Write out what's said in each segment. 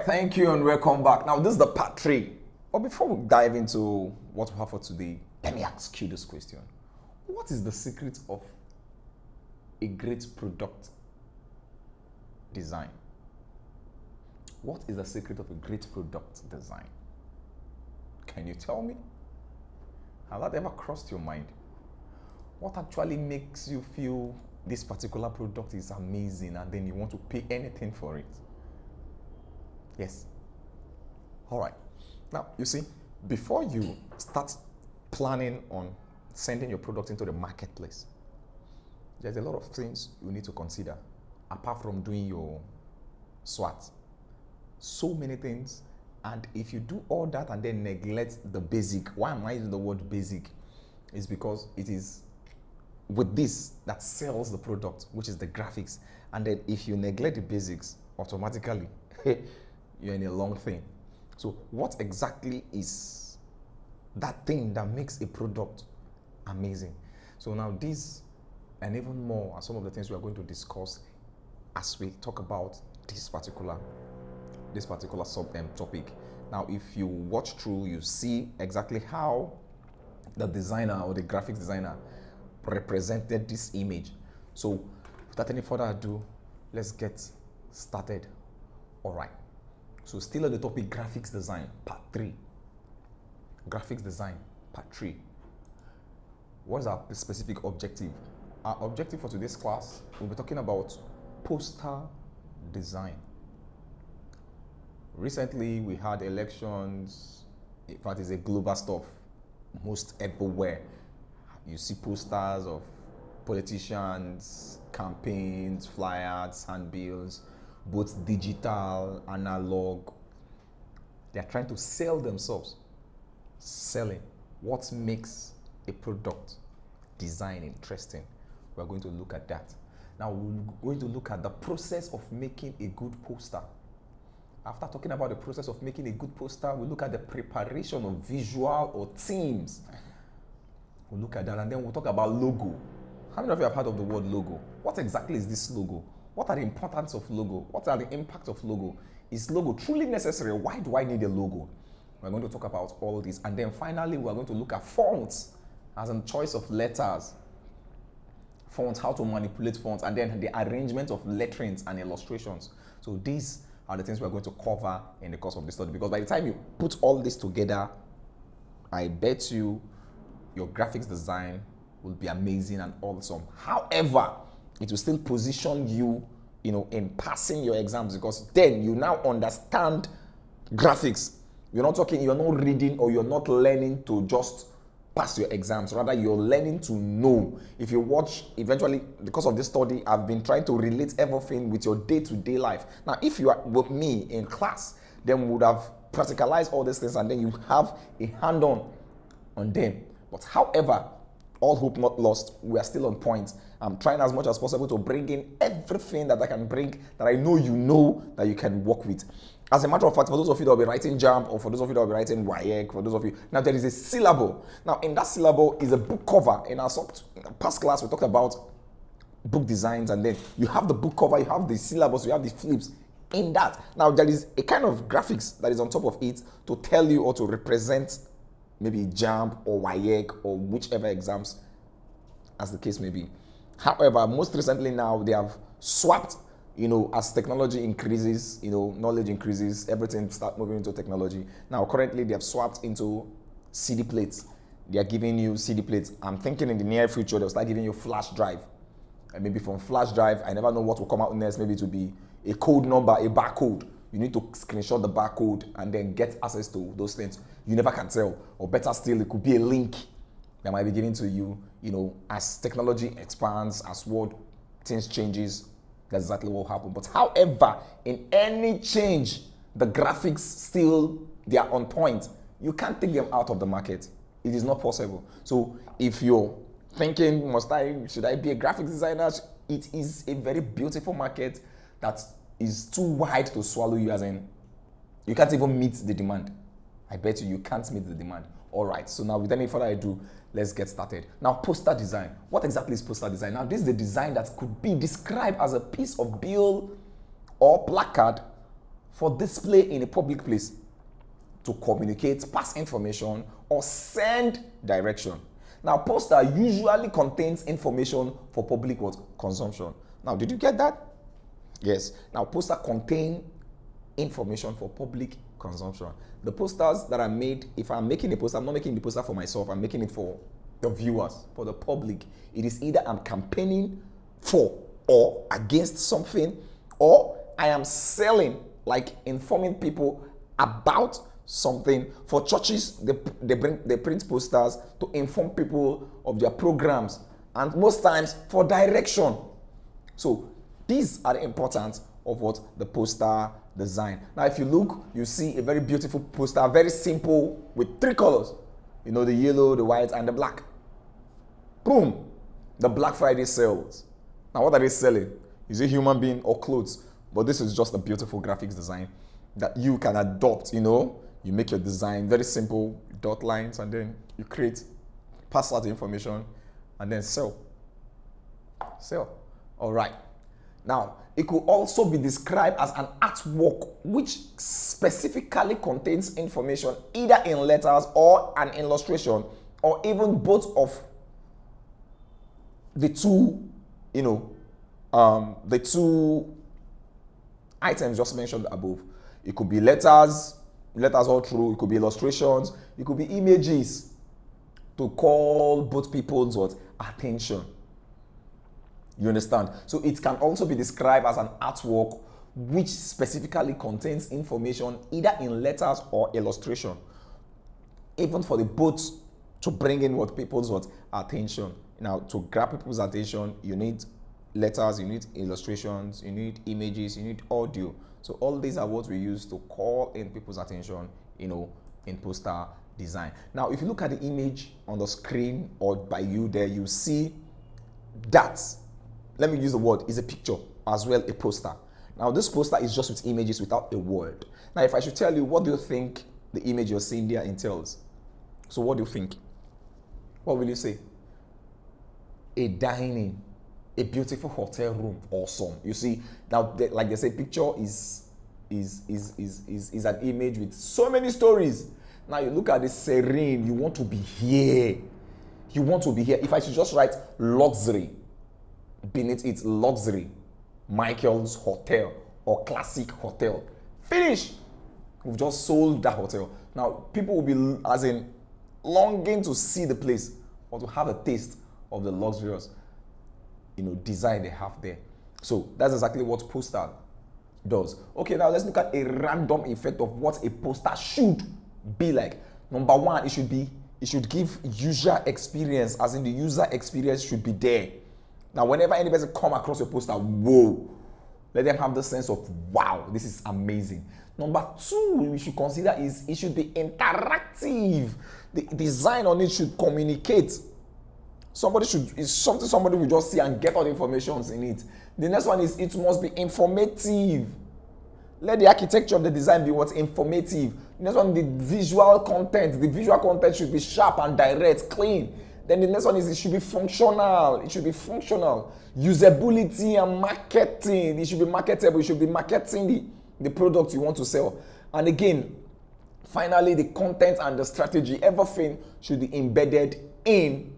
thank you and welcome back. Now, this is the part 3. But before we dive into what we have for today, let me ask you this question. What is the secret of a great product design? What is the secret of a great product design? Can you tell me? Has that ever crossed your mind? What actually makes you feel this particular product is amazing and then you want to pay anything for it? Yes. All right. Now, you see, before you start planning on sending your product into the marketplace, there's a lot of things you need to consider apart from doing your SWOT. So many things. And if you do all that and then neglect the basic, why am I using the word basic? It's because it is with this that sells the product, which is the graphics. And then if you neglect the basics, automatically, you're in a long thing. So what exactly is that thing that makes a product amazing? So now these and even more are some of the things we are going to discuss as we talk about this particular topic. Now, if you watch through, you see exactly how the designer or the graphics designer represented this image. So without any further ado, let's get started. All right. So still on the topic graphics design, part 3. Graphics design, part 3. What is our specific objective? Our objective for today's class, we'll be talking about poster design. Recently, we had elections. In fact, it's a global stuff. Most everywhere, you see posters of politicians, campaigns, flyers, handbills, both digital, analog. They are trying to sell themselves. Selling. What makes a product design interesting? We're going to look at that. Now, we're going to look at the process of making a good poster. After talking about the process of making a good poster, we look at the preparation of visual or themes. We'll look at that, and then we'll talk about logo. How many of you have heard of the word logo? What exactly is this logo? What are the importance of logo? What are the impacts of logo? Is logo truly necessary? Why do I need a logo? We're going to talk about all this. And then finally, we're going to look at fonts as in choice of letters. Fonts, how to manipulate fonts, and then the arrangement of letterings and illustrations. So these are the things we're going to cover in the course of this study, because by the time you put all this together, I bet you your graphics design will be amazing and awesome. However, it will still position you, in passing your exams, because then you now understand graphics. You're not reading, or you're not learning to just pass your exams. Rather, you're learning to know. If you watch, eventually, because of this study, I've been trying to relate everything with your day-to-day life. Now, if you are with me in class, then we would have practicalized all these things, and then you have a hand-on on them. But however, all hope not lost, we are still on point. I'm trying as much as possible to bring in everything that I can bring, that I know that you can work with. As a matter of fact, for those of you that will be writing JAMB, or for those of you that will be writing WAEC, for those of you, now there is a syllable. Now, in that syllable is a book cover. In our past class, we talked about book designs, and then you have the book cover, you have the syllabus, you have the flips. In that, now there is a kind of graphics that is on top of it to tell you or to represent maybe JAMB or WAEC or whichever exams as the case may be. However, most recently now they have swapped, as technology increases, knowledge increases, everything start moving into technology. Now, currently they have swapped into CD plates. They are giving you CD plates. I'm thinking in the near future, they'll start giving you flash drive. And maybe from flash drive, I never know what will come out next. Maybe it will be a code number, a barcode. You need to screenshot the barcode and then get access to those things. You never can tell. Or better still, it could be a link that might be given to you, as technology expands, as world things changes. That's exactly what will happen. But however, in any change, the graphics still, they are on point. You can't take them out of the market. It is not possible. So if you're thinking, should I be a graphics designer? It is a very beautiful market that is too wide to swallow you, as in, you can't even meet the demand. I bet you can't meet the demand. All right, so now without any further ado, let's get started. Now, poster design. What exactly is poster design? Now, this is the design that could be described as a piece of bill or placard for display in a public place, to communicate, pass information, or send direction. Now, poster usually contains information for public consumption. Now, did you get that? Yes. Now, poster contain information for public consumption. The posters that are made, if I'm making a poster, I'm not making the poster for myself, I'm making it for the viewers, for the public. It is either I'm campaigning for or against something, or I am selling, like informing people about something. For churches, they print posters to inform people of their programs, and most times for direction. So these are the importance of what the poster design. Now, if you look, you see a very beautiful poster, very simple, with 3 colors. You know, the yellow, the white, and the black. Boom! The Black Friday sales. Now, what are they selling? Is it human being or clothes? But this is just a beautiful graphics design that you can adopt. You know, you make your design very simple, dot lines, and then you create, pass out the information, and then sell. All right. Now, it could also be described as an artwork which specifically contains information either in letters or an illustration, or even both of the two, the two items just mentioned above. It could be letters all through, it could be illustrations, it could be images to call both people's attention. You understand? So it can also be described as an artwork which specifically contains information either in letters or illustration, even for the both to bring in people's attention. Now, to grab people's attention, you need letters, you need illustrations, you need images, you need audio. So all these are what we use to call in people's attention, in poster design. Now, if you look at the image on the screen or by you there, you see that, let me use the word, is a picture as well, a poster. Now, this poster is just with images without a word. Now, if I should tell you, what do you think the image you're seeing there entails? So what do you think? What will you say? A dining, a beautiful hotel room, awesome. You see, now, like they say, picture is an image with so many stories. Now, you look at this serene, you want to be here. You want to be here. If I should just write luxury, beneath it, luxury, Michael's Hotel or Classic Hotel. Finish. We've just sold that hotel. Now, people will be, longing to see the place or to have a taste of the luxurious, design they have there. So that's exactly what poster does. Okay, now let's look at a random effect of what a poster should be like. Number one, it should give user experience, as in the user experience should be there. Now, whenever anybody come across your poster, whoa, let them have the sense of, wow, this is amazing. Number two, we should consider is it should be interactive. The design on it should communicate. It's something somebody will just see and get all the information in it. The next one is it must be informative. Let the architecture of the design be what's informative. The next one, the visual content. The visual content should be sharp and direct, clean. Then the next one is it should be functional. It should be functional. Usability and marketing. It should be marketable. You should be marketing the product you want to sell. And again, finally, the content and the strategy, everything should be embedded in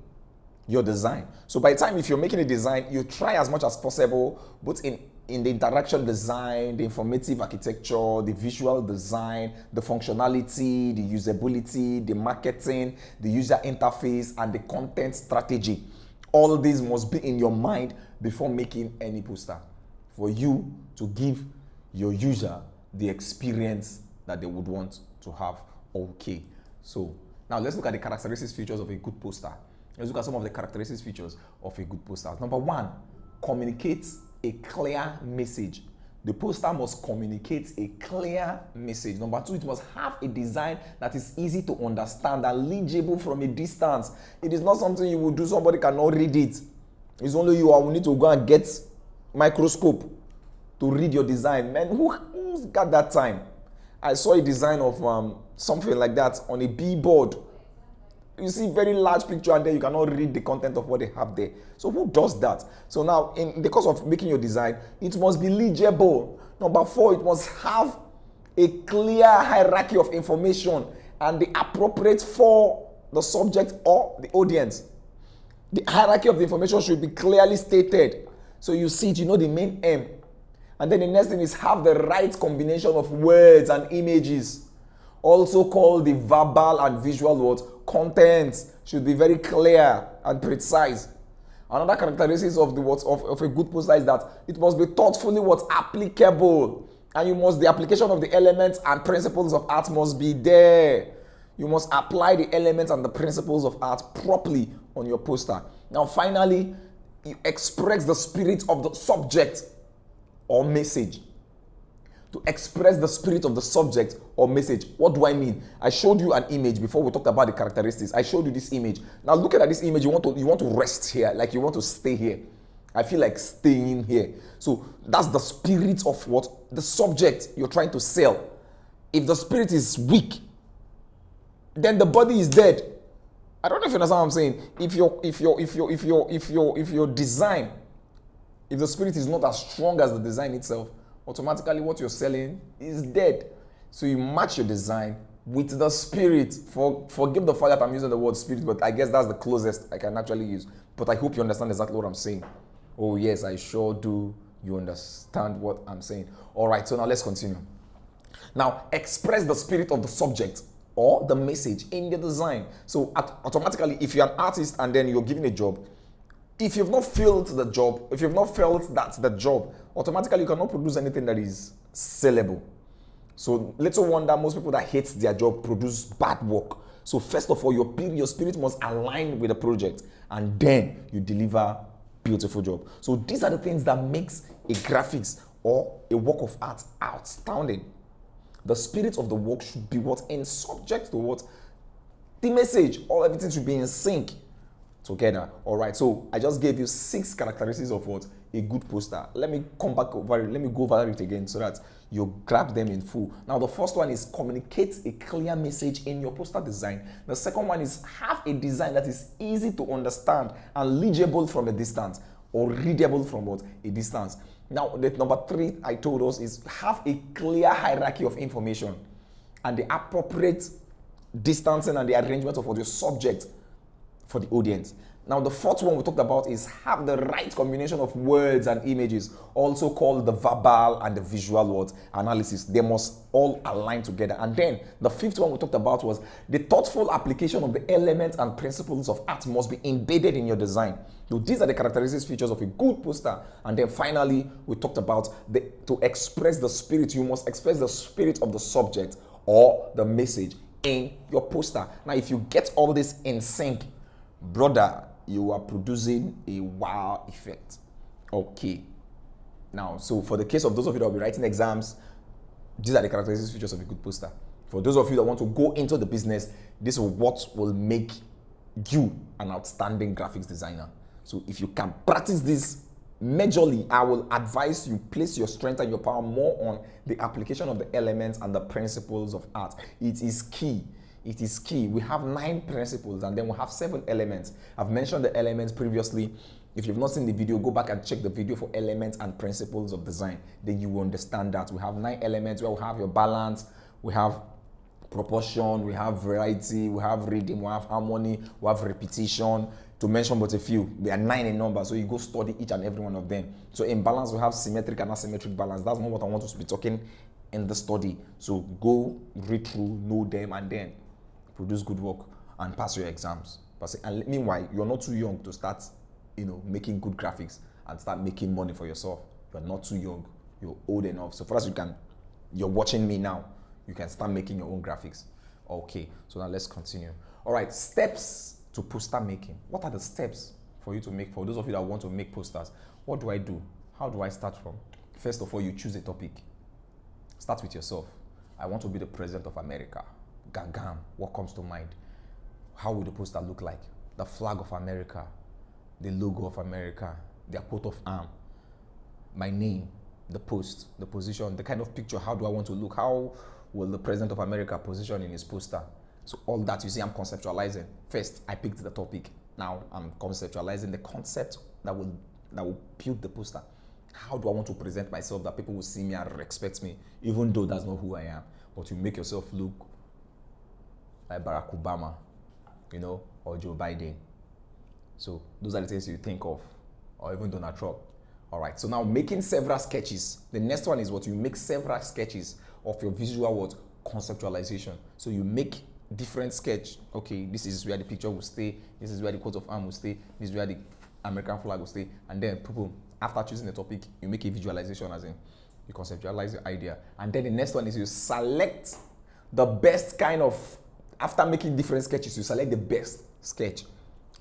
your design. So by the time if you're making a design, you try as much as possible, both in the interaction design, the informative architecture, the visual design, the functionality, the usability, the marketing, the user interface, and the content strategy. All these must be in your mind before making any poster for you to give your user the experience that they would want to have. Okay, so now let's look at the characteristics features of a good poster. Let's look at some of the characteristics features of a good poster. Number one, communicates a clear message. The poster must communicate a clear message. Number two, it must have a design that is easy to understand and legible from a distance. It is not something you will do, somebody cannot read it. It's only you will need to go and get microscope to read your design. Man, who's got that time? I saw a design of something like that on a billboard. You see very large picture and then you cannot read the content of what they have there. So who does that? So now, in the course of making your design, it must be legible. Number four, it must have a clear hierarchy of information and the appropriate for the subject or the audience. The hierarchy of the information should be clearly stated. So you see it, you know the main aim. And then the next thing is have the right combination of words and images. Also called the verbal and visual words. Content should be very clear and precise. Another characteristic of the words of a good poster is that it must be thoughtfully what's applicable. And the application of the elements and principles of art must be there. You must apply the elements and the principles of art properly on your poster. Now, finally, you express the spirit of the subject or message. To express the spirit of the subject or message. What do I mean? I showed you an image before we talked about the characteristics. I showed you this image. Now, looking at this image, you want to rest here, like you want to stay here. I feel like staying here. So that's the spirit of what the subject you're trying to sell. If the spirit is weak, then the body is dead. I don't know if you understand what I'm saying. If your design, if the spirit is not as strong as the design itself, automatically what you're selling is dead. So you match your design with the spirit. Forgive the fact that I'm using the word spirit, but I guess that's the closest I can actually use. But I hope you understand exactly what I'm saying. Oh yes, I sure do. You understand what I'm saying. All right, so now let's continue. Now, express the spirit of the subject or the message in the design. So automatically, if you're an artist and then you're given a job, if you've not felt the job, if you've not felt that's the job, automatically you cannot produce anything that is sellable. So little wonder most people that hate their job produce bad work. So first of all, your spirit must align with the project, and then you deliver beautiful job. So these are the things that makes a graphics or a work of art outstanding. The spirit of the work should be what in subject to what the message, all everything should be in sync together. All right, so I just gave you 6 characteristics of what a good poster. Let me come back over it. Let me go over it again so that you grab them in full. Now, the first one is communicate a clear message in your poster design. The second one is have a design that is easy to understand and legible from a distance, or readable from what a distance. Now, the number 3 I told us is have a clear hierarchy of information and the appropriate distancing and the arrangement of your subject for the audience. Now, the fourth one we talked about is have the right combination of words and images, also called the verbal and the visual words analysis. They must all align together. And then the fifth one we talked about was the thoughtful application of the elements and principles of art must be embedded in your design. So these are the characteristics, features of a good poster. And then finally, we talked about to express the spirit. You must express the spirit of the subject or the message in your poster. Now, if you get all this in sync, brother, you are producing a wow effect. Okay. Now, so for the case of those of you that will be writing exams, these are the characteristics, features of a good poster. For those of you that want to go into the business, this is what will make you an outstanding graphics designer. So if you can practice this majorly, I will advise you place your strength and your power more on the application of the elements and the principles of art. It is key. It is key. We have 9 principles and then we have 7 elements. I've mentioned the elements previously. If you've not seen the video, go back and check the video for elements and principles of design. Then you will understand that. We have 9 elements where we have your balance, we have proportion, we have variety, we have rhythm, we have harmony, we have repetition, to mention but a few. They are 9 in number, so you go study each and every one of them. So in balance, we have symmetric and asymmetric balance. That's not what I want to be talking in the study. So go read through, know them, and then produce good work and pass your exams. And meanwhile, you're not too young to start, making good graphics and start making money for yourself. You're not too young. You're old enough. So for us, you're watching me now. You can start making your own graphics. Okay, so now let's continue. All right, steps to poster making. What are the steps for you to make? For those of you that want to make posters, what do I do? How do I start from? First of all, you choose a topic. Start with yourself. I want to be the president of America. Gagam, what comes to mind? How would the poster look like? The flag of America, the logo of America, their coat of arms, my name, the post, the position, the kind of picture. How do I want to look? How will the president of America position in his poster? So all that, you see, I'm conceptualizing. First, I picked the topic. Now I'm conceptualizing the concept that will build the poster. How do I want to present myself that people will see me and respect me, even though that's not who I am? But you make yourself look like Barack Obama, or Joe Biden. So those are the things you think of, or even Donald Trump. All right, so now making several sketches. The next one is what you make several sketches of your visual conceptualization. So you make different sketch. Okay, this is where the picture will stay. This is where the coat of arms will stay. This is where the American flag will stay. And then, after choosing the topic, you make a visualization, as in you conceptualize the idea. And then the next one is you select the best kind of, after making different sketches, you select the best sketch.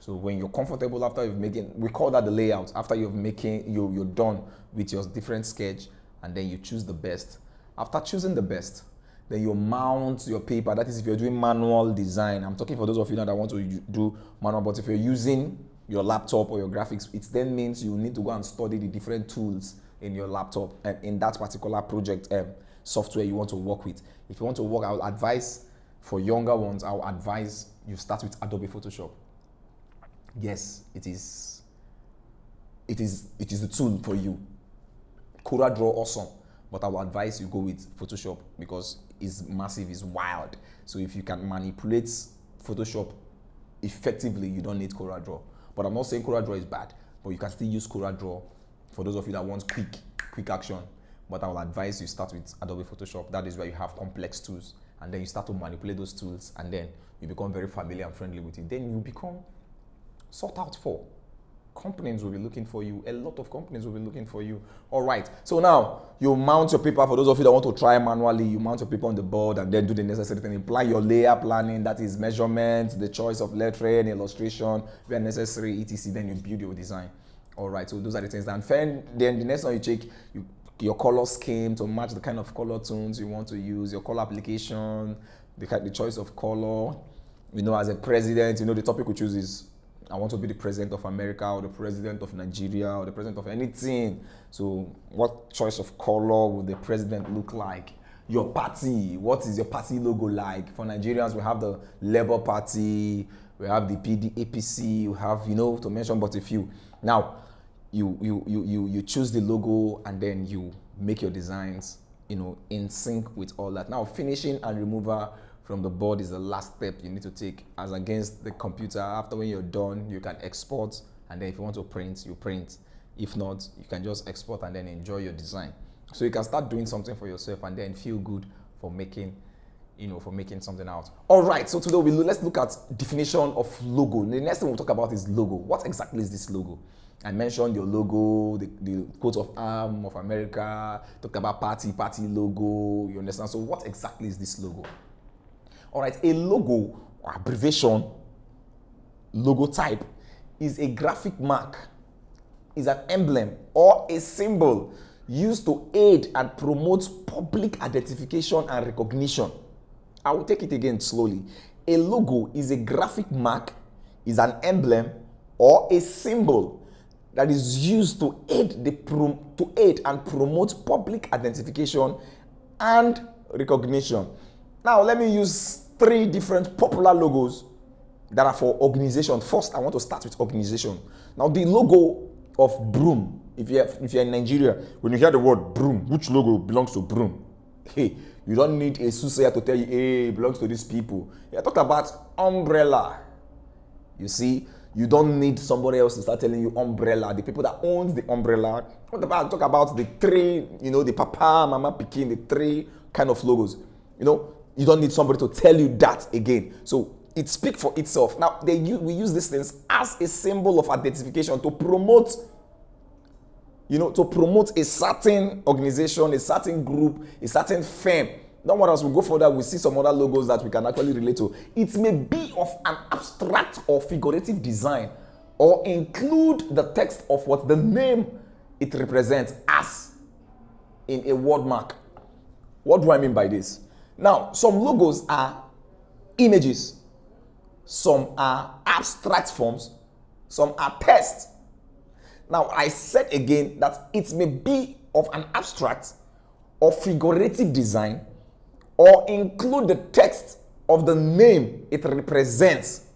So when you're comfortable after you've making, we call that the layout. After you're done with your different sketch, and then you choose the best. After choosing the best, then you mount your paper. That is if you're doing manual design. I'm talking for those of you now that want to do manual, but if you're using your laptop or your graphics, it then means you need to go and study the different tools in your laptop and in that particular project software you want to work with. If you want to work, I will advise, for younger ones, I will advise you start with Adobe Photoshop. Yes, it is the tool for you. CorelDRAW, awesome, but I will advise you go with Photoshop because it's massive, it's wild. So if you can manipulate Photoshop effectively, you don't need CorelDRAW. But I'm not saying CorelDRAW is bad, but you can still use CorelDRAW for those of you that want quick action. But I will advise you start with Adobe Photoshop. That is where you have complex tools, and then you start to manipulate those tools, and then you become very familiar and friendly with it. Then you become sought out for. Companies will be looking for you. A lot of companies will be looking for you. All right. So now you mount your paper. For those of you that want to try manually, you mount your paper on the board and then do the necessary thing. Apply your layer planning. That is measurement, the choice of lettering, illustration, where necessary, etc. Then you build your design. All right. So those are the things. And then the next one you check your color scheme to match the kind of color tones you want to use. Your color application, the choice of color. As a president, the topic we choose is, I want to be the president of America, or the president of Nigeria, or the president of anything. So what choice of color would the president look like? Your party, what is your party logo like? For Nigerians, we have the Labour Party, we have the APC, we have, to mention but a few. Now, you choose the logo, and then you make your designs, in sync with all that. Now, finishing and removal from the board is the last step you need to take, as against the computer. After when you're done, you can export, and then if you want to print, you print. If not, you can just export and then enjoy your design. So you can start doing something for yourself and then feel good for making something out. All right, so today let's look at definition of logo. The next thing we'll talk about is logo. What exactly is this logo? I mentioned your logo, the coat of arms of America, talked about party logo, you understand? So what exactly is this logo? All right, a logo, or abbreviation, logo type, is a graphic mark, is an emblem or a symbol used to aid and promote public identification and recognition. I will take it again slowly. A logo is a graphic mark, is an emblem or a symbol that is used to aid and promote public identification and recognition. Now, let me use 3 different popular logos that are for organization. First, I want to start with organization. Now, the logo of Broom, if you're in Nigeria, when you hear the word Broom, which logo belongs to Broom? Hey, you don't need a soothsayer to tell you, hey, it belongs to these people. You're talking about umbrella. You see, you don't need somebody else to start telling you umbrella. The people that owns the umbrella. Talk about the 3, the papa, mama, pikin, the 3 kind of logos. You don't need somebody to tell you that again. So it speaks for itself. Now, we use these things as a symbol of identification to promote, a certain organization, a certain group, a certain firm. Don't worry, as we go further, we'll see some other logos that we can actually relate to. It may be of an abstract or figurative design, or include the text of what the name it represents, as in a word mark. What do I mean by this? Now, some logos are images, some are abstract forms, some are text. Now, I said again that it may be of an abstract or figurative design, or include the text of the name it represents,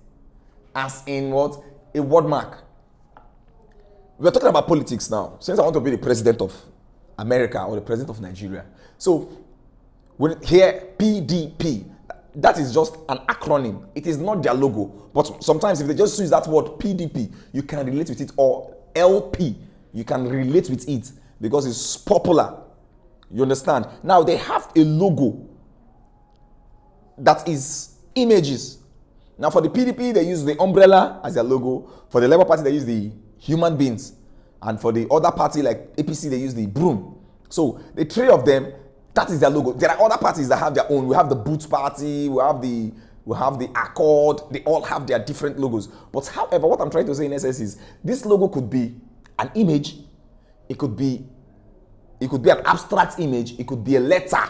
as in what? A word mark. we're talking about politics now. Since I want to be the president of America or the president of Nigeria. So, when here, PDP, that is just an acronym. It is not their logo. But sometimes if they just use that word PDP, you can relate with it, or LP, you can relate with it because it's popular. You understand? Now, they have a logo that is images. Now, for the PDP, they use the umbrella as their logo. For the Labour Party, they use the human beings. And for the other party, like APC, they use the broom. So, the three of them, that is their logo. There are other parties that have their own. We have the Boot Party, we have the Accord. They all have their different logos. But however, what I'm trying to say in essence is, this logo could be an image. It could be an abstract image. It could be a letter.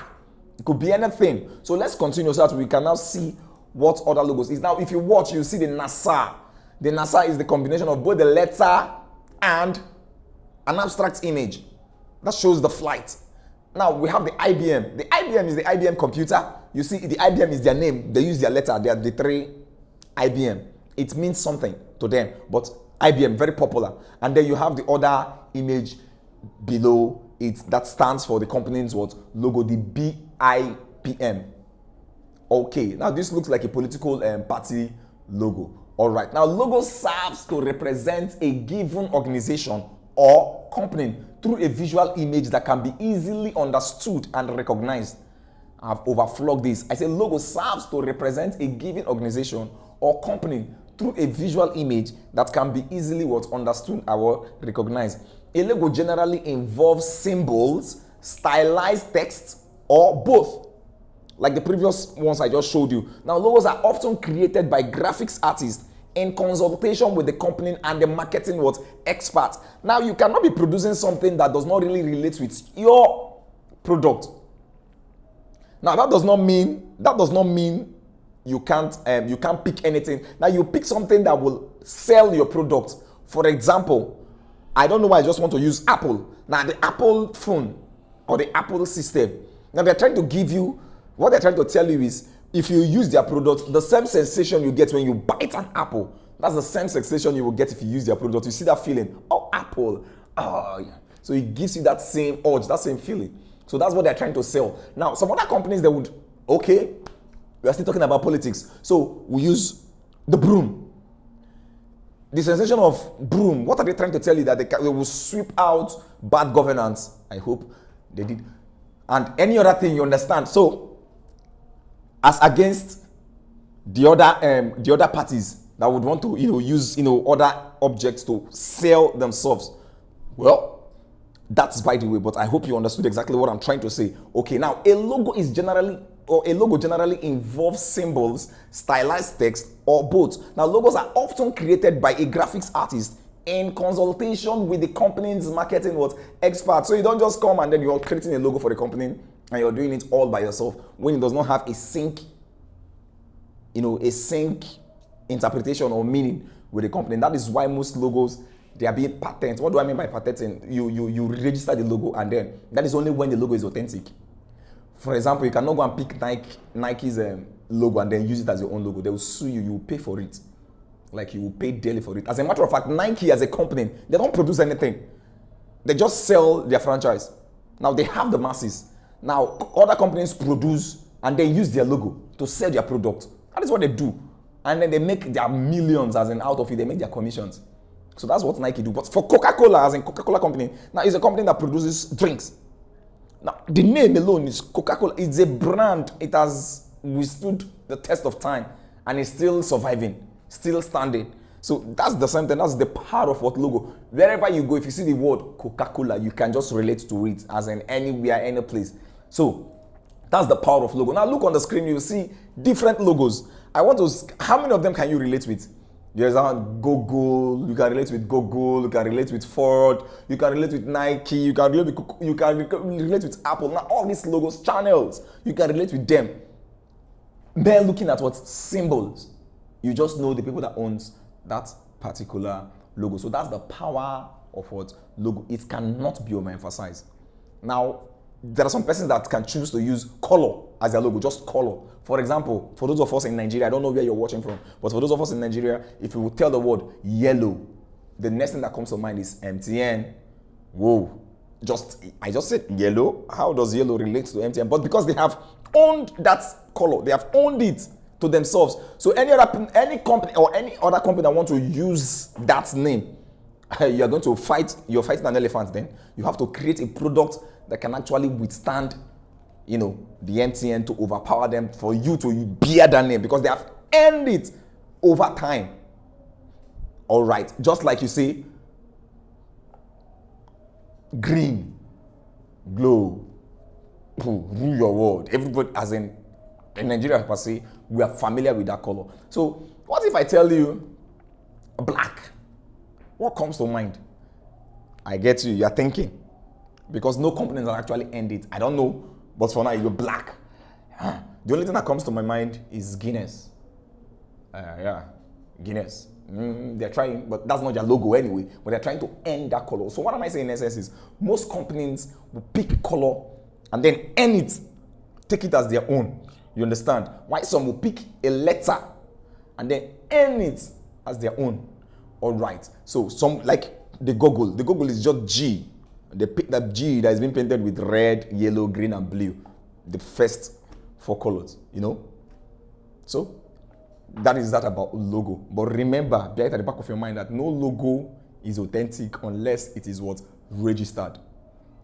It could be anything. So let's continue so that we can now see what other logos is. Now, if you watch, you see the NASA. The NASA is the combination of both the letter and an abstract image that shows the flight. Now, we have the IBM. The IBM is the IBM computer. You see, the IBM is their name. They use their letter. They are the three IBM. It means something to them. But IBM, very popular. And then you have the other image below it that stands for the company's what? Logo, the BIPM. Okay, now this looks like a political party logo. All right, now logo serves to represent a given organization or company through a visual image that can be easily understood and recognized. I've overflogged this. I say logo serves to represent a given organization or company through a visual image that can be easily what? Understood or recognized. A logo generally involves symbols, stylized text, or both, like the previous ones I just showed you. Now, logos are often created by graphics artists in consultation with the company and the marketing what? Expert. Now, you cannot be producing something that does not really relate with your product. Now, that does not mean you can't pick anything. Now, you pick something that will sell your product. For example, I don't know why I just want to use Apple. Now, the Apple phone or the Apple system. Now, they're trying to give you, what they're trying to tell you is, if you use their product, the same sensation you get when you bite an apple, that's the same sensation you will get if you use their product. You see that feeling, oh, apple, oh, yeah. So it gives you that same urge, that same feeling. So that's what they're trying to sell. Now, some other companies, they would, okay, we are still talking about politics. So we use the broom. The sensation of broom, what are they trying to tell you? That they will sweep out bad governance. I hope they did. And any other thing, you understand. So, as against the other parties that would want to, use, other objects to sell themselves. Well, that's by the way, but I hope you understood exactly what I'm trying to say. Okay, now a logo generally involves symbols, stylized text, or both. Now, logos are often created by a graphics artist in consultation with the company's marketing expert. So you don't just come and then you're creating a logo for the company and you're doing it all by yourself when it does not have a sync interpretation or meaning with the company. That is why most logos, they are being patented. What do I mean by patenting? You register the logo, and then that is only when the logo is authentic. For example, you cannot go and pick Nike's logo and then use it as your own logo. They will sue you. You will pay for it. Like, you will pay daily for it. As a matter of fact, Nike as a company, they don't produce anything. They just sell their franchise. Now, they have the masses. Now, other companies produce and they use their logo to sell their product. That is what they do. And then they make their millions as in out of it. They make their commissions. So that's what Nike do. But for Coca-Cola, as in Coca-Cola company, now it's a company that produces drinks. Now, the name alone is Coca-Cola. It's a brand. It has withstood the test of time and is still surviving, still standing. So that's the same thing. That's the power of what logo. Wherever you go, if you see the word Coca-Cola, you can just relate to it as in anywhere, any place. So that's the power of logo. Now look on the screen, you will see different logos. How many of them can you relate with? There's Google, you can relate with Google, you can relate with Ford, you can relate with Nike, you can relate with Apple. Now all these logos, channels, you can relate with them. They're looking at what? Symbols. You just know the people that owns that particular logo. So that's the power of what? Logo. It cannot be overemphasized. Now, there are some persons that can choose to use color as their logo, just color. For example, for those of us in Nigeria, I don't know where you're watching from, but for those of us in Nigeria, if you would tell the word yellow, the next thing that comes to mind is MTN. Whoa. I just said yellow. How does yellow relate to MTN? But because they have owned that color, they have owned it to themselves. So any company or any other company that want to use that name, you're going to fight. You're fighting an elephant. Then you have to create a product that can actually withstand, the MTN to overpower them for you to bear that name because they have earned it over time. All right, just like you say, green, glow, rule your world. Everybody, as in Nigeria per se, we are familiar with that color. So what if I tell you black? What comes to mind? I get you. You're thinking because no companies have actually end it. I don't know, but for now you're black. The only thing that comes to my mind is Guinness. Guinness. They're trying, but that's not their logo anyway. But they're trying to end that color. So what am I saying in essence is most companies will pick a color and then end it, take it as their own. You understand? Why some will pick a letter and then end it as their own. All right. So some like the Google. The Google is just G. They pick that G that is being painted with red, yellow, green, and blue. The first 4 colors. So that is that about logo. But remember, bear it at the back of your mind that no logo is authentic unless it is what? Registered.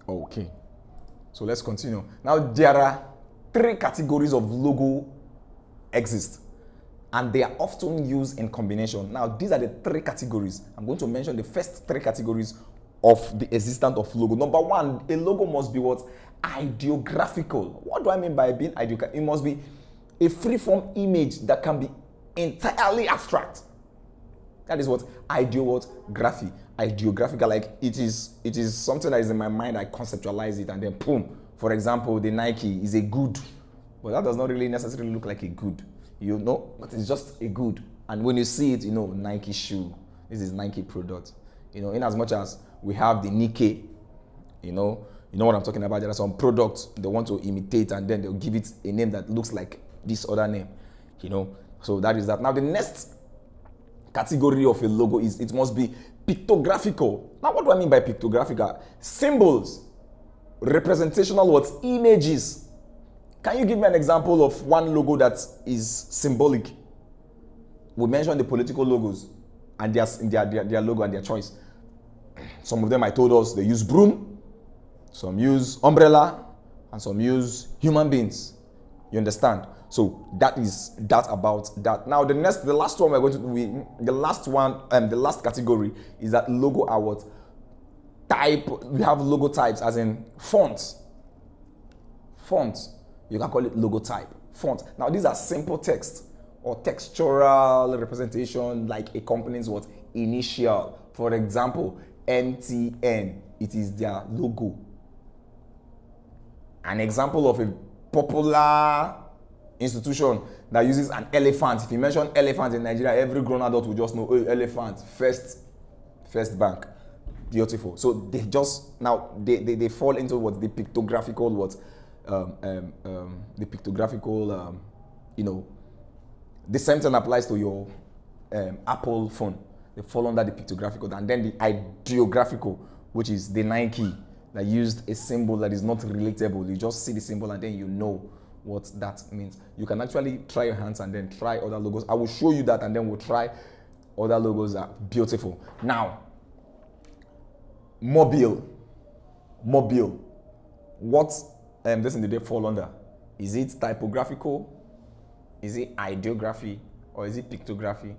Okay. So let's continue. Now there are 3 categories of logo exist. And they are often used in combination. Now these are the 3 categories. I'm going to mention the first 3 categories of the existence of logo. Number 1, a logo must be what? Ideographical. What do I mean by being ideographical? It must be a free-form image that can be entirely abstract. That is what ideography. Ideographical, like it is something that is in my mind. I conceptualize it and then boom. For example, the Nike is a good, but that does not really necessarily look like a good, but it's just a good. And when you see it, Nike shoe. This is Nike product. In as much as we have the Nike, you know what I'm talking about. There are some products they want to imitate and then they'll give it a name that looks like this other name, So that is that. Now the next category of a logo is it must be pictographical. Now what do I mean by pictographical? Symbols, representational words, images. Can you give me an example of one logo that is symbolic? We mentioned the political logos and their logo and their choice. Some of them I told us they use broom, some use umbrella, and some use human beings. You understand? So that is that about that. Now the last one we're going to do, the last category is that logo are what? Type. We have logo types as in fonts. Fonts. You can call it logo type. Font. Now these are simple text or textural representation like a company's what? Initial. For example, MTN. It is their logo. An example of a popular institution that uses an elephant. If you mention elephant in Nigeria, every grown adult will just know, oh, elephant, first bank. Beautiful. So they just now they fall into what the pictographical the pictographical the same thing applies to your Apple phone. They fall under the pictographical, and then the ideographical, which is the Nike that used a symbol that is not relatable. You just see the symbol and then you know what that means. You can actually try your hands and then try other logos. I will show you that and then we'll try other logos that are beautiful. Now, mobile. What this in the day fall under? Is it typographical? Is it ideography? Or is it pictography?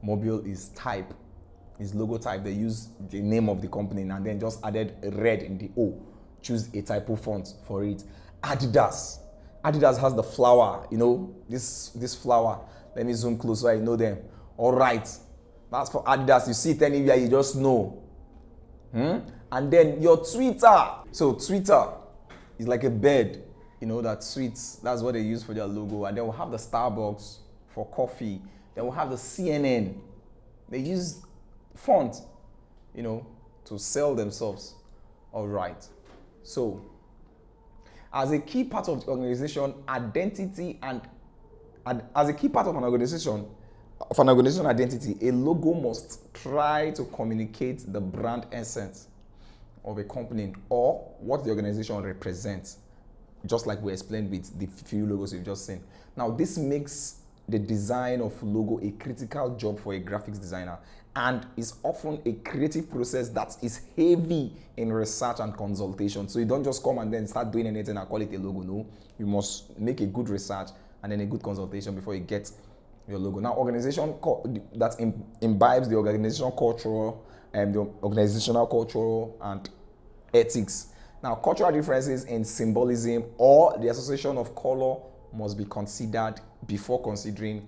Mobile is type. Is logo type. They use the name of the company and then just added red in the O. Choose a typo font for it. Adidas has the flower, this flower. Let me zoom close so I know them. All right, that's for Adidas. You see it anywhere, you just know. And then your Twitter. So Twitter is like a bird, that sweets. That's what they use for their logo. And then we'll have the Starbucks for coffee. Then we'll have the CNN. They use font, to sell themselves. All right. So, as a key part of the organization, identity and as a key part of an organization, of an organization identity, a logo must try to communicate the brand essence of a company or what the organization represents, just like we explained with the few logos you've just seen. Now, this makes the design of logo a critical job for a graphics designer and is often a creative process that is heavy in research and consultation. So you don't just come and then start doing anything and call it a logo. No, you must make a good research and then a good consultation before you get your logo. Now, organization that imbibes the organizational cultural and the organizational cultural and ethics. Now, cultural differences in symbolism or the association of color must be considered before considering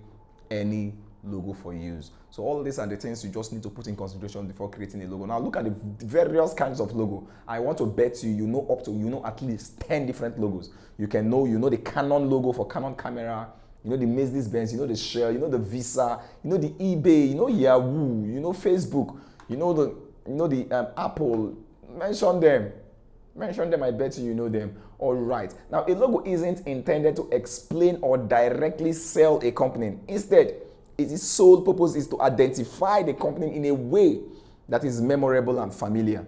any logo for use. So all these are the things you just need to put in consideration before creating a logo. Now look at the various kinds of logo. I want to bet you know at least 10 different logos. You know the Canon logo for Canon camera, you know the Mercedes-Benz, you know the Shell, you know the Visa, you know the eBay, you know Yahoo, you know Facebook, you know the Apple. Mention them, I bet you know them. All right. Now, a logo isn't intended to explain or directly sell a company. Instead, its sole purpose is to identify the company in a way that is memorable and familiar.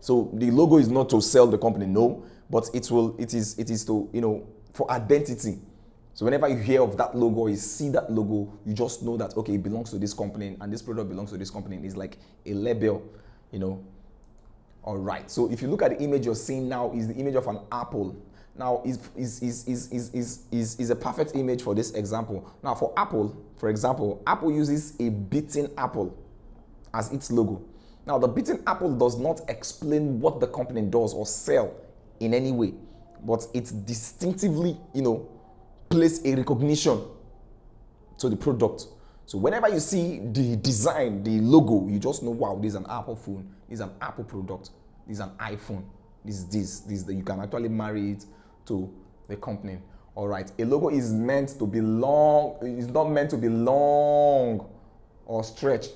So the logo is not to sell the company, no, but it is to, for identity. So whenever you hear of that logo or you see that logo, you just know that, okay, it belongs to this company and this product belongs to this company. It's like a label, All right. So if you look at the image you're seeing now, is the image of an apple. Now is a perfect image for this example. Now for Apple, for example, Apple uses a beaten apple as its logo. Now the beaten apple does not explain what the company does or sell in any way, but it distinctively, place a recognition to the product. So whenever you see the design, the logo, you just know, wow, this is an Apple phone, this is an Apple product, this is an iPhone, this you can actually marry it to the company. All right, a logo is meant to be long, it's not meant to be long or stretched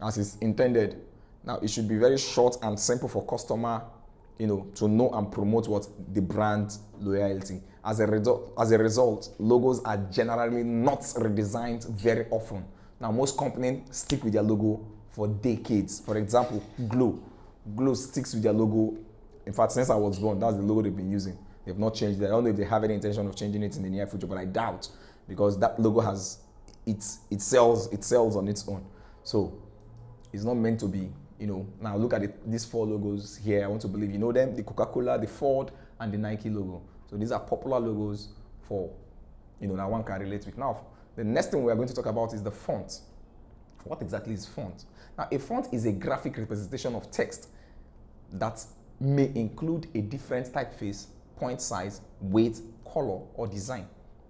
as is intended. Now it should be very short and simple for customer, to know and promote what the brand loyalty. As a result, logos are generally not redesigned very often. Now, most companies stick with their logo for decades. For example, Glow sticks with their logo. In fact, since I was born, that's the logo they've been using. They've not changed it. I don't know if they have any intention of changing it in the near future, but I doubt, because that logo it sells on its own. So it's not meant to be. Now look at these 4 logos here. I want to believe you know them: the Coca-Cola, the Ford, and the Nike logo. So these are popular logos for, that one can relate with. Now, the next thing we are going to talk about is the font. What exactly is font? Now, a font is a graphic representation of text that may include a different typeface, point size, weight, color, or design.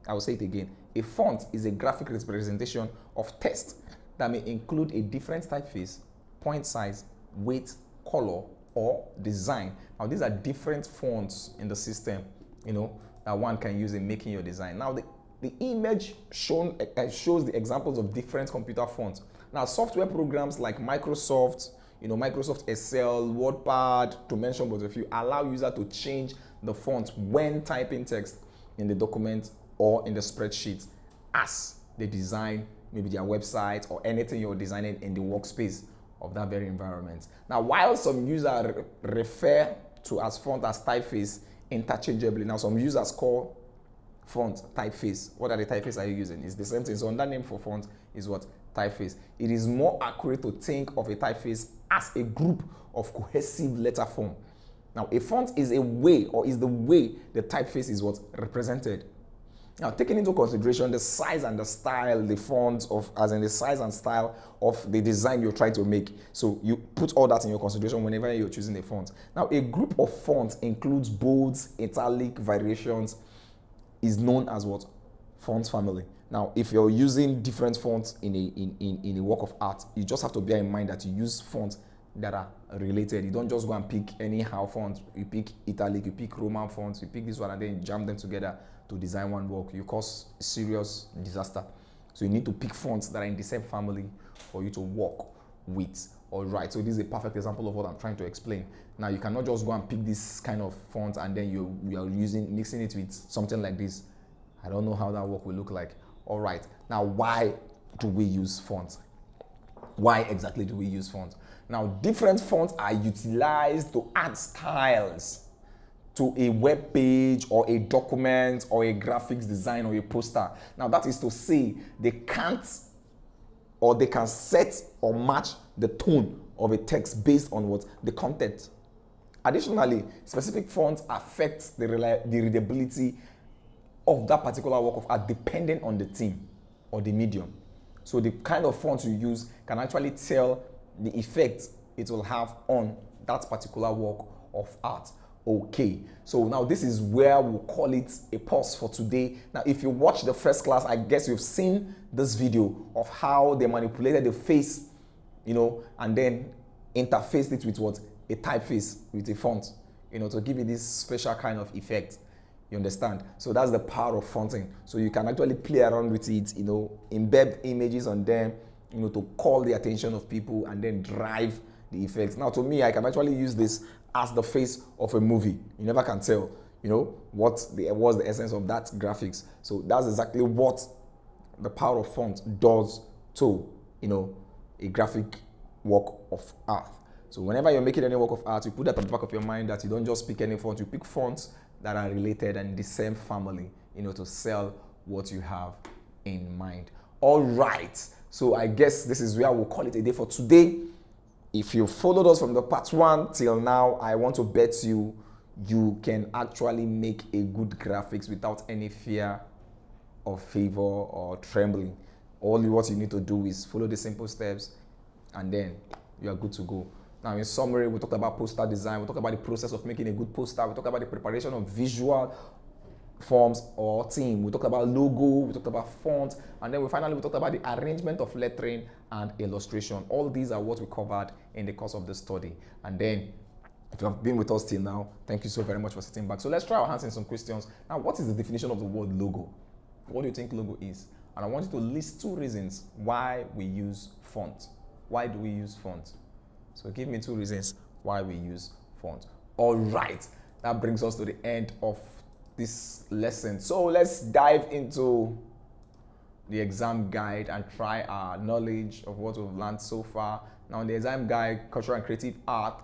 I will say it again. A font is a graphic representation of text that may include a different typeface, point size, weight, color, or design. Now, these are different fonts in the system, that one can use in making your design. Now, the image shows the examples of different computer fonts. Now, software programs like Microsoft, Microsoft Excel, WordPad, to mention but a few, allow user to change the font when typing text in the document or in the spreadsheet as they design maybe their website or anything you're designing in the workspace of that very environment. Now, while some users refer to as font as typeface interchangeably, now some users call font typeface. What are the typeface are you using? It's the same thing. So another name for font is what? Typeface. It is more accurate to think of a typeface as a group of cohesive letter form. Now, a font is a way, or is the way the typeface is what? Represented. Now, taking into consideration the size and the style, the font as in the size and style of the design you're trying to make. So you put all that in your consideration whenever you're choosing a font. Now, a group of fonts includes bolds, italic, variations, is known as what? Font family. Now, if you're using different fonts in a work of art, you just have to bear in mind that you use fonts that are related. You don't just go and pick anyhow fonts. You pick italic, you pick Roman fonts, you pick this one, and then you jam them together to design one work. You cause serious disaster. So you need to pick fonts that are in the same family for you to work with. All right, so this is a perfect example of what I'm trying to explain. Now, you cannot just go and pick this kind of font and then you are mixing it with something like this. I don't know how that work will look like. All right, now why do we use fonts? Why exactly do we use fonts? Now, different fonts are utilized to add styles to a web page or a document or a graphics design or a poster. Now, that is to say, they can't or they can set or match the tone of a text based on what the content. Additionally, specific fonts affect the readability of that particular work of art depending on the theme or the medium. So the kind of font you use can actually tell the effect it will have on that particular work of art. Okay, so now this is where we'll call it a pause for today. Now, if you watch the first class, I guess you've seen this video of how they manipulated the face, and then interfaced it with what? A typeface with a font, to give it this special kind of effect. You understand? So that's the power of fonting. So you can actually play around with it, embed images on them, to call the attention of people and then drive the effects. Now, to me, I can actually use this as the face of a movie. You never can tell, what's the essence of that graphics. So that's exactly what the power of font does to, a graphic work of art. So whenever you're making any work of art, you put that at the back of your mind that you don't just pick any font, you pick fonts that are related and the same family, to sell what you have in mind. All right. So I guess this is where we'll call it a day for today. If you followed us from the part 1 till now, I want to bet you can actually make a good graphics without any fear of favor or trembling. All what you need to do is follow the simple steps and then you are good to go. Now, in summary, we talked about poster design. We talked about the process of making a good poster. We talked about the preparation of visual forms or theme. We talked about logo. We talked about font. And then finally, we talked about the arrangement of lettering and illustration. All these are what we covered in the course of the study. And then, if you have been with us till now, thank you so very much for sitting back. So let's try our hands in some questions. Now, what is the definition of the word logo? What do you think logo is? And I want you to list 2 reasons why we use font. Why do we use font? So give me 2 reasons why we use font. All right, that brings us to the end of this lesson. So let's dive into the exam guide and try our knowledge of what we've learned so far. Now, in the exam guide, cultural and creative art,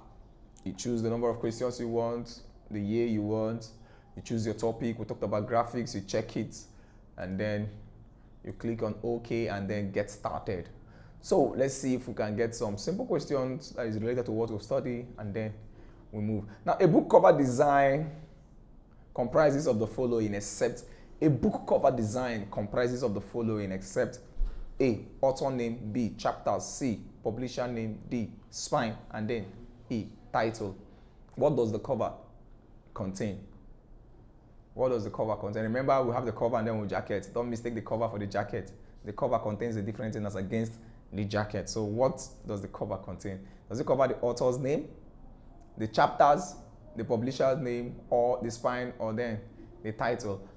you choose the number of questions you want, the year you want, you choose your topic. We talked about graphics, you check it, and then you click on OK and then get started. So let's see if we can get some simple questions that is related to what we've studied, and then we move. Now, a book cover design comprises of the following except a book cover design comprises of the following except A, author name, B, chapters, C, publisher name, D, spine, and then E, title. What does the cover contain? What does the cover contain? Remember, we have the cover and then we jacket. Don't mistake the cover for the jacket. The cover contains a different thing as against the jacket. So what does the cover contain? Does it cover the author's name, the chapters, the publisher's name, or the spine, or then the title?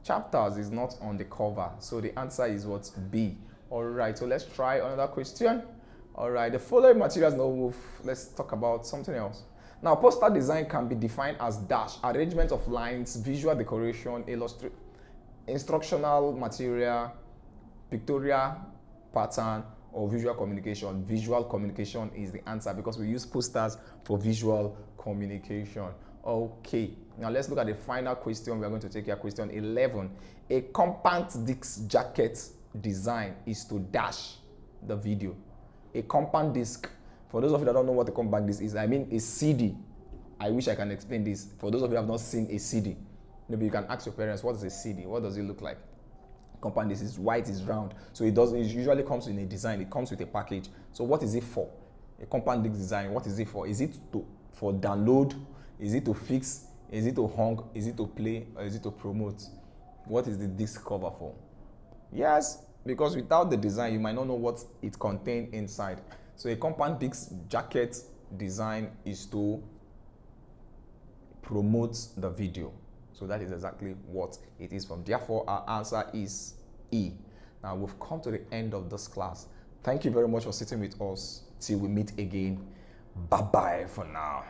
Chapters is not on the cover, so the answer is what? B. All right, so let's try another question. All right, the following materials now move. Let's talk about something else. Now, poster design can be defined as dash, arrangement of lines, visual decoration, instructional material, pictorial pattern, or visual communication. Visual communication is the answer because we use posters for visual communication. Okay, now let's look at the final question. We are going to take here, question 11. A compact disc jacket design is to dash the video. A compact disc, for those of you that don't know what a compact disc is, I mean a CD. I wish I can explain this. For those of you who have not seen a CD, maybe you can ask your parents, what is a CD? What does it look like? Compact disc is white, is round. So it usually comes in a design, it comes with a package. So what is it for? A compact disc design, what is it for? Is it for download? Is it to fix? Is it to hang? Is it to play? Or is it to promote? What is the disc cover for? Yes, because without the design, you might not know what it contains inside. So a compact disc jacket design is to promote the video. So that is exactly what it is from. Therefore, our answer is E. Now, we've come to the end of this class. Thank you very much for sitting with us. Till we meet again. Bye-bye for now.